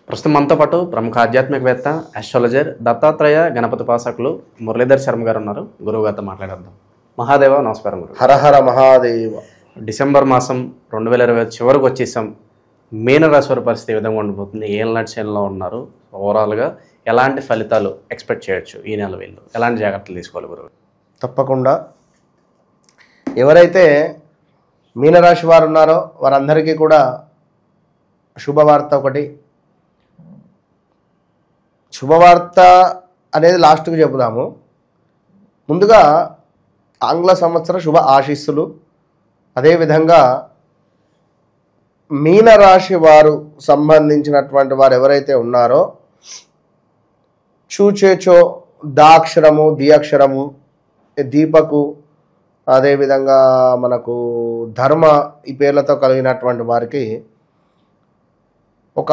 ప్రస్తుతం మనతో పాటు ప్రముఖ ఆధ్యాత్మికవేత్త ఆస్ట్రాలజర్ దత్తాత్రేయ గణపతి ఉపాసకులు మురళీధర్ శర్మ గారు ఉన్నారు. గురువు గారితో మాట్లాడేద్దాం. మహాదేవ నమస్కారం గురు. హరహర మహాదేవ. డిసెంబర్ మాసం 2020 చివరికి వచ్చేసాం. మీనరాశి వారి పరిస్థితి ఏ విధంగా ఉండిపోతుంది? ఏ నడిచేలో ఉన్నారు? ఓవరాల్గా ఎలాంటి ఫలితాలు ఎక్స్పెక్ట్ చేయొచ్చు ఈ నెల? వీళ్ళు ఎలాంటి జాగ్రత్తలు తీసుకోవాలి గురువు? తప్పకుండా ఎవరైతే మీనరాశి వారు ఉన్నారో వారందరికీ కూడా శుభవార్త ఒకటి. శుభవార్త అనేది లాస్ట్కి చెబుదాము. ముందుగా ఆంగ్ల సంవత్సర శుభ ఆశీస్సులు. అదేవిధంగా మీనరాశి వారు సంబంధించినటువంటి వారు ఎవరైతే ఉన్నారో చూచేచో దాక్షరము దియక్షరము దీపకు అదేవిధంగా మనకు ధర్మ ఈ పేర్లతో కలిగినటువంటి వారికి ఒక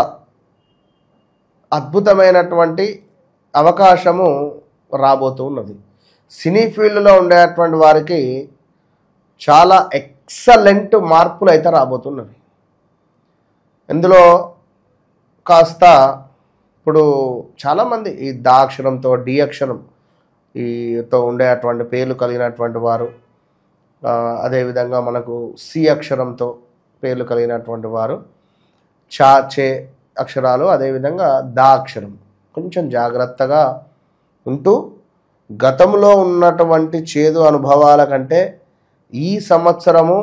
అద్భుతమైనటువంటి అవకాశము రాబోతూ ఉన్నది. సినీ ఫీల్డ్లో ఉండేటువంటి వారికి చాలా ఎక్సలెంట్ మార్పులు అయితే రాబోతున్నవి. ఇందులో కాస్త ఇప్పుడు చాలామంది ఈ దా అక్షరంతో డి అక్షరం ఈతో ఉండేటువంటి పేర్లు కలిగినటువంటి వారు, అదేవిధంగా మనకు సి అక్షరంతో పేర్లు కలిగినటువంటి వారు, చా చే అక్షరాలు, అదేవిధంగా దా అక్షరం కొంచెం జాగ్రత్తగా ఉంటూ గతంలో ఉన్నటువంటి చేదు అనుభవాల కంటే ఈ సంవత్సరములో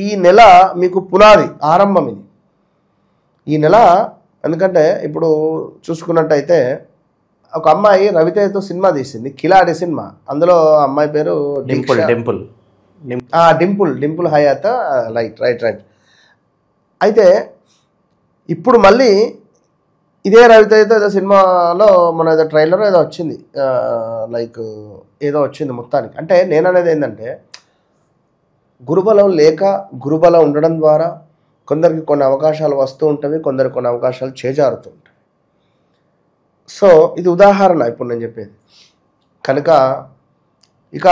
ఈ నెల మీకు పునాది ఆరంభం. ఇది ఈ నెల ఎందుకంటే ఇప్పుడు చూసుకున్నట్టయితే ఒక అమ్మాయి రవితేజతో సినిమా తీసింది, కిలాడి సినిమా. అందులో అమ్మాయి పేరు డింపుల్ హయాత్. రైట్. అయితే ఇప్పుడు మళ్ళీ ఇదే రవితేజతో ఏదో సినిమాలో మన ఏదో ట్రైలర్ ఏదో వచ్చింది, ఏదో వచ్చింది మొత్తానికి. అంటే నేను అనేది ఏంటంటే గురుబలం లేక గురుబలం ఉండడం ద్వారా కొందరికి కొన్ని అవకాశాలు వస్తూ ఉంటవి, కొందరికి కొన్ని అవకాశాలు చేజారుతూ ఉంటాయి. సో ఇది ఉదాహరణ ఇప్పుడు నేను చెప్పేది. కనుక ఇక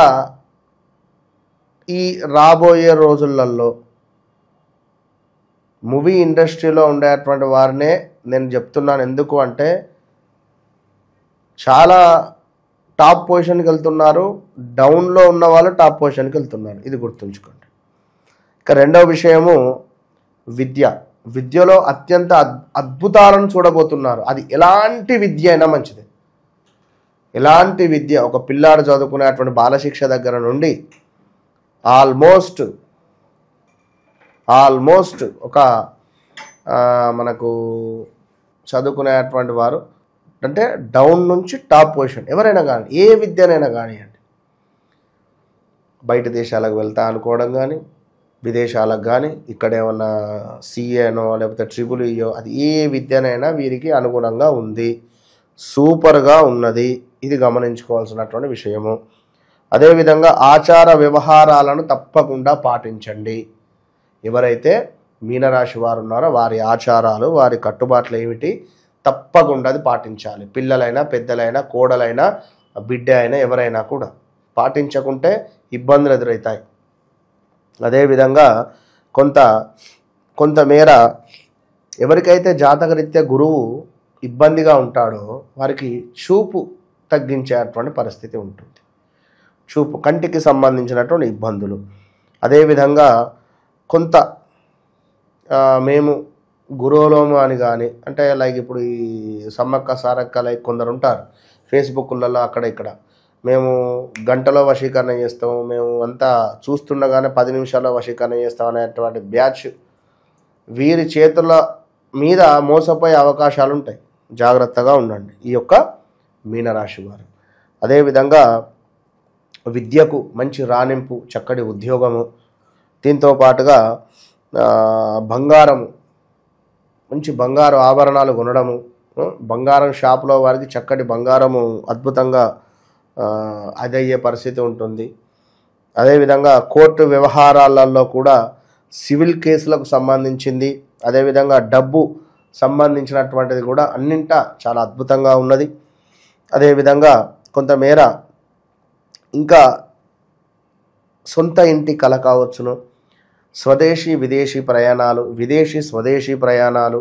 ఈ రాబోయే రోజులలో మూవీ ఇండస్ట్రీలో ఉండేటువంటి వారినే నేను చెప్తున్నాను. ఎందుకు అంటే చాలా టాప్ పొజిషన్కి వెళ్తున్నారు, డౌన్లో ఉన్న వాళ్ళు టాప్ పొజిషన్కి వెళ్తున్నారు. ఇది గుర్తుంచుకోండి. ఇక రెండవ విషయము విద్యలో అత్యంత అద్భుతాలను చూడబోతున్నారు. అది ఎలాంటి విద్య అయినా మంచిది. ఎలాంటి విద్య, ఒక పిల్లాడు చదువుకునేటువంటి బాలశిక్ష దగ్గర నుండి ఆల్మోస్ట్ ఒక మనకు చదువుకునేటువంటి వారు అంటే డౌన్ నుంచి టాప్ పొజిషన్ ఎవరైనా కానీ, ఏ విద్యనైనా కానివ్వండి, బయట దేశాలకు వెళ్తా అనుకోవడం కానీ, విదేశాలకు కానీ, ఇక్కడ ఏమన్నా సిఏనో లేకపోతే ట్రిపుల్ఈయో, అది ఏ విద్యనైనా వీరికి అనుగుణంగా ఉంది, సూపర్గా ఉన్నది. ఇది గమనించుకోవాల్సినటువంటి విషయము. అదేవిధంగా ఆచార వ్యవహారాలను తప్పకుండా పాటించండి. ఎవరైతే మీనరాశి వారు ఉన్నారో వారి ఆచారాలు, వారి కట్టుబాట్లు ఏమిటి తప్పకుండా అది పాటించాలి. పిల్లలైనా, పెద్దలైనా, కోడలైనా, బిడ్డ అయినా ఎవరైనా కూడా పాటించకుంటే ఇబ్బందులు ఎదురవుతాయి. అదేవిధంగా కొంతమేర ఎవరికైతే జాతకరీత్యా గురువు ఇబ్బందిగా ఉంటాడో వారికి చూపు తగ్గించేటువంటి పరిస్థితి ఉంటుంది. చూపు, కంటికి సంబంధించినటువంటి ఇబ్బందులు. అదేవిధంగా కొంత మేము గురువులోము అని కానీ, అంటే ఇప్పుడు ఈ సమ్మక్క సారక్క కొందరు ఉంటారు ఫేస్బుక్లలో అక్కడ ఇక్కడ, మేము గంటలో వశీకరణ చేస్తాం, మేము అంతా చూస్తుండగానే 10 నిమిషాల్లో వశీకరణ చేస్తాం అనేటువంటి బ్యాచ్ వీరి చేతుల మీద మోసపోయే అవకాశాలు ఉంటాయి. జాగ్రత్తగా ఉండండి ఈ యొక్క మీనరాశి వారు. అదేవిధంగా విద్యకు మంచి రాణింపు, చక్కటి ఉద్యోగము, దీంతో పాటుగా మంచి బంగారు ఆభరణాలు కొనడము, బంగారం షాపులో వారికి చక్కటి బంగారము అద్భుతంగా అదయ్యే పరిస్థితి ఉంటుంది. అదేవిధంగా కోర్టు వ్యవహారాలలో కూడా సివిల్ కేసులకు సంబంధించింది, అదేవిధంగా డబ్బు సంబంధించినటువంటిది కూడా అన్నింటా చాలా అద్భుతంగా ఉన్నది. అదేవిధంగా కొంతమేర ఇంకా సొంత ఇంటి కల కావచ్చును, స్వదేశీ విదేశీ ప్రయాణాలు, విదేశీ స్వదేశీ ప్రయాణాలు,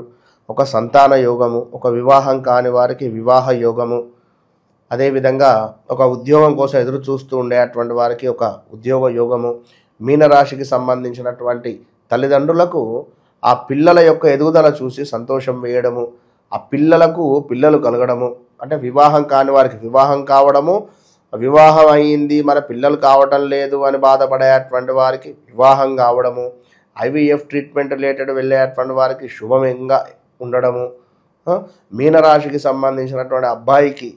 ఒక సంతాన యోగము, ఒక వివాహం కాని వారికి వివాహ యోగము, అదేవిధంగా ఒక ఉద్యోగం కోసం ఎదురు చూస్తూ ఉండేటువంటి వారికి ఒక ఉద్యోగ యోగము, మీనరాశికి సంబంధించినటువంటి తల్లిదండ్రులకు ఆ పిల్లల యొక్క ఎదుగుదల చూసి సంతోషం వేయడము, ఆ పిల్లలకు పిల్లలు కలగడము, అంటే వివాహం కాని వారికి వివాహం కావడము, వివాహం అయ్యింది మన పిల్లలు కావటం లేదు అని బాధపడేటువంటి వారికి వివాహం కావడము, ఐవీఎఫ్ ట్రీట్మెంట్ రిలేటెడ్ వెళ్ళేటువంటి వారికి శుభంగా ఉండడము, మీనరాశికి సంబంధించినటువంటి అబ్బాయికి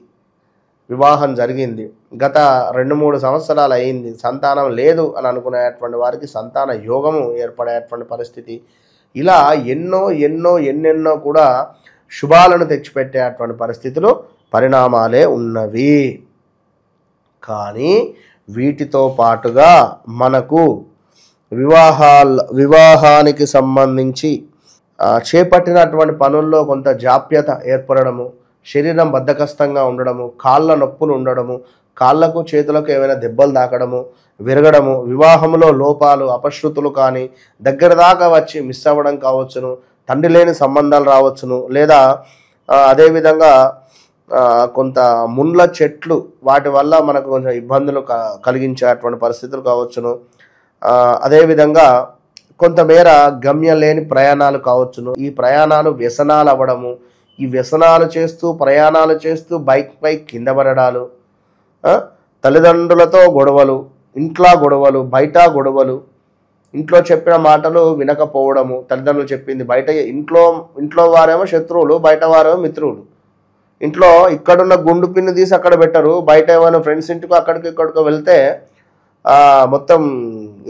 వివాహం జరిగింది, గత 2-3 సంవత్సరాలు అయింది, సంతానం లేదు అని అనుకునేటువంటి వారికి సంతాన యోగము ఏర్పడేటువంటి పరిస్థితి, ఇలా ఎన్నెన్నో కూడా శుభాలను తెచ్చిపెట్టేటువంటి పరిస్థితులు పరిణామాలే ఉన్నవి. కానీ వీటితో పాటుగా మనకు వివాహానికి సంబంధించి చేపట్టినటువంటి పనుల్లో కొంత జాప్యత ఏర్పడము, శరీరం బద్ధకస్తంగా ఉండడము, కాళ్ళ నొప్పులు ఉండడము, కాళ్ళకు చేతులకు ఏమైనా దెబ్బలు తాకడము, విరగడము, వివాహంలో లోపాలు అపశృతులు కానీ దగ్గర దాకా వచ్చి మిస్ అవ్వడం కావచ్చును, తండ్రి లేని సంబంధాలు రావచ్చును, లేదా అదేవిధంగా కొంత ముండ్ల చెట్లు వాటి వల్ల మనకు కొంచెం ఇబ్బందులు కలిగించేటువంటి పరిస్థితులు కావచ్చును, అదేవిధంగా కొంతమేర గమ్యం లేని ప్రయాణాలు కావచ్చును, ఈ ప్రయాణాలు వ్యసనాలు అవ్వడము, ఈ వ్యసనాలు చేస్తూ ప్రయాణాలు చేస్తూ బైక్పై కింద పడడాలు, తల్లిదండ్రులతో గొడవలు, ఇంట్లో గొడవలు, బయట గొడవలు, ఇంట్లో చెప్పిన మాటలు వినకపోవడము, తల్లిదండ్రులు చెప్పింది బయట ఇంట్లో వారేమో శత్రువులు, బయట వారేమో మిత్రులు, ఇంట్లో ఇక్కడున్న గుండు పిన్ను తీసి అక్కడ పెట్టరు, బయట ఏమైనా ఫ్రెండ్స్ ఇంటికో అక్కడికి ఇక్కడికో వెళ్తే మొత్తం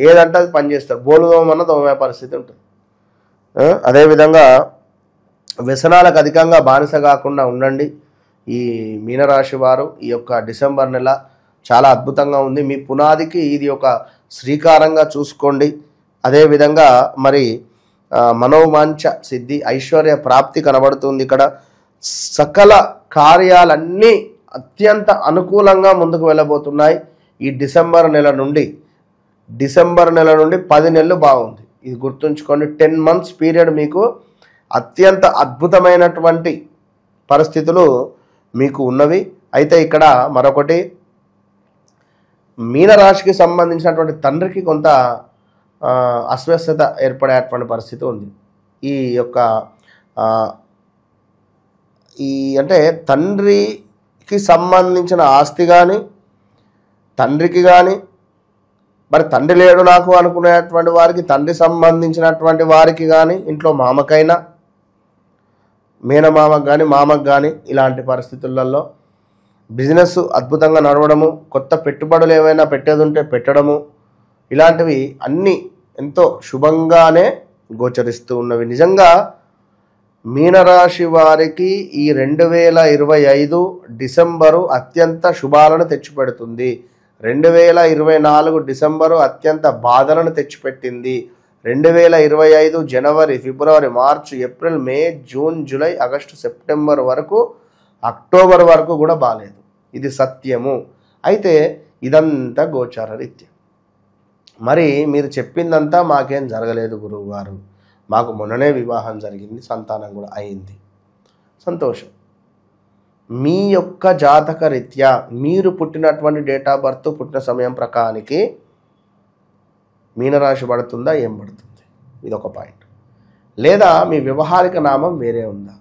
ఏదంటే అది పనిచేస్తారు, బోలుదోమన్న దోమే పరిస్థితి ఉంటుంది. అదేవిధంగా వ్యసనాలకు అధికంగా బానిస కాకుండా ఉండండి. ఈ మీనరాశి వారు ఈ యొక్క డిసెంబర్ నెల చాలా అద్భుతంగా ఉంది, మీ పునాదికి ఇది ఒక శ్రీకారంగా చూసుకోండి. అదేవిధంగా మరి మనోవాంఛ సిద్ధి, ఐశ్వర్య ప్రాప్తి కనబడుతుంది. ఇక్కడ సకల కార్యాలన్నీ అత్యంత అనుకూలంగా ముందుకు వెళ్ళబోతున్నాయి. ఈ డిసెంబర్ నెల నుండి 10 నెలలు బాగుంది, ఇది గుర్తుంచుకోండి. 10 months పీరియడ్ మీకు అత్యంత అద్భుతమైనటువంటి పరిస్థితులు మీకు ఉన్నవి. అయితే ఇక్కడ మరొకటి, మీనరాశికి సంబంధించినటువంటి తండ్రికి కొంత అస్వస్థత ఏర్పడేటువంటి పరిస్థితి ఉంది. ఈ యొక్క అంటే తండ్రికి సంబంధించిన ఆస్తి కానీ, తండ్రికి కానీ, మరి తండ్రి లేడు నాకు అనుకునేటువంటి వారికి, తండ్రి సంబంధించినటువంటి వారికి కానీ, ఇంట్లో మామకైనా, మేనమామకు కానీ, మామకు కానీ, ఇలాంటి పరిస్థితులలో బిజినెస్ అద్భుతంగా నడవడము, కొత్త పెట్టుబడులు ఏమైనా పెట్టేది ఉంటే పెట్టడము, ఇలాంటివి అన్నీ ఎంతో శుభంగానే గోచరిస్తూ ఉన్నవి. నిజంగా మీనరాశి వారికి ఈ 2025 డిసెంబరు అత్యంత శుభాలను తెచ్చిపెడుతుంది. 2024 డిసెంబరు అత్యంత బాధలను తెచ్చిపెట్టింది. 2025 జనవరి, ఫిబ్రవరి, మార్చి, ఏప్రిల్, మే, జూన్, జూలై, ఆగస్టు, సెప్టెంబర్ వరకు, అక్టోబర్ వరకు కూడా బాలేదు. ఇది సత్యము. అయితే ఇదంతా గోచార రీత్యా. మరి మీరు చెప్పిందంతా మాకేం జరగలేదు గురువు గారు, మాకు మొన్ననే వివాహం జరిగింది, సంతానం కూడా అయింది, సంతోషం. మీ యొక్క జాతక రీత్యా మీరు పుట్టినటువంటి డేట్ ఆఫ్ బర్త్, పుట్టిన సమయం ప్రకారానికి మీనరాశి పడుతుందా, ఏం పడుతుంది, ఇది ఒక పాయింట్. లేదా మీ వ్యవహారిక నామం వేరే ఉందా?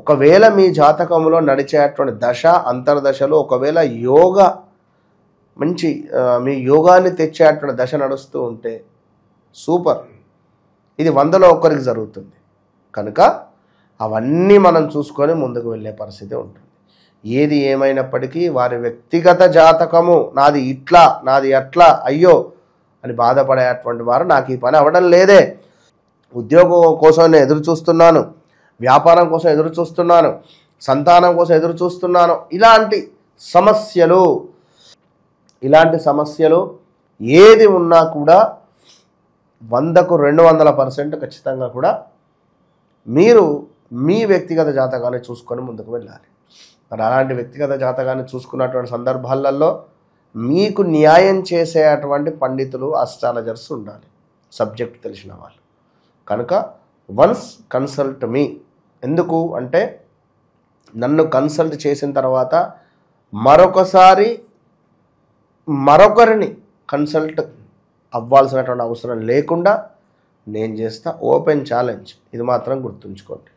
ఒకవేళ మీ జాతకంలో నడిచేటువంటి దశ అంతర్దశలు ఒకవేళ మంచి మీ యోగాన్ని తెచ్చేటువంటి దశ నడుస్తూ ఉంటే సూపర్, ఇది 100లో ఒక్కరికి జరుగుతుంది. కనుక అవన్నీ మనం చూసుకొని ముందుకు వెళ్ళే పరిస్థితి ఉంటుంది. ఏది ఏమైనప్పటికీ వారి వ్యక్తిగత జాతకము నాది ఇట్లా, నాది అట్లా, అయ్యో అని బాధపడేటువంటి వారు నాకు ఈ పని అవ్వడం లేదే, ఉద్యోగం కోసం నేను ఎదురు చూస్తున్నాను, వ్యాపారం కోసం ఎదురు చూస్తున్నాను, సంతానం కోసం ఎదురు చూస్తున్నాను, ఇలాంటి సమస్యలు ఏది ఉన్నా కూడా 100కు 200% ఖచ్చితంగా కూడా మీరు మీ వ్యక్తిగత జాతకాన్ని చూసుకొని ముందుకు వెళ్ళాలి. మరి అలాంటి వ్యక్తిగత జాతకాన్ని చూసుకున్నటువంటి సందర్భాలలో మీకు న్యాయం చేసేటువంటి పండితులు, అస్ట్రాలజర్స్ ఉండాలి. సబ్జెక్ట్ తెలిసిన వాళ్ళు. కనుక వన్స్ కన్సల్ట్ మీ. ఎందుకు అంటే నన్ను కన్సల్ట్ చేసిన తర్వాత మరొకసారి మరొకరిని కన్సల్ట్ అవ్వాల్సినటువంటి అవసరం లేకుండా నేను చేస్తా. ఓపెన్ ఛాలెంజ్, ఇది మాత్రం గుర్తుంచుకోండి.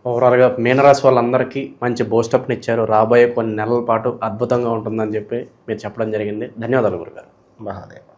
ఓవరాల్గా మీనరాశి వాళ్ళందరికీ మంచి బూస్టప్ని ఇచ్చారు. రాబోయే కొన్ని నెలల పాటు అద్భుతంగా ఉంటుందని చెప్పి మీరు చెప్పడం జరిగింది. ధన్యవాదాలు గురుగారు. మహాదేవ్.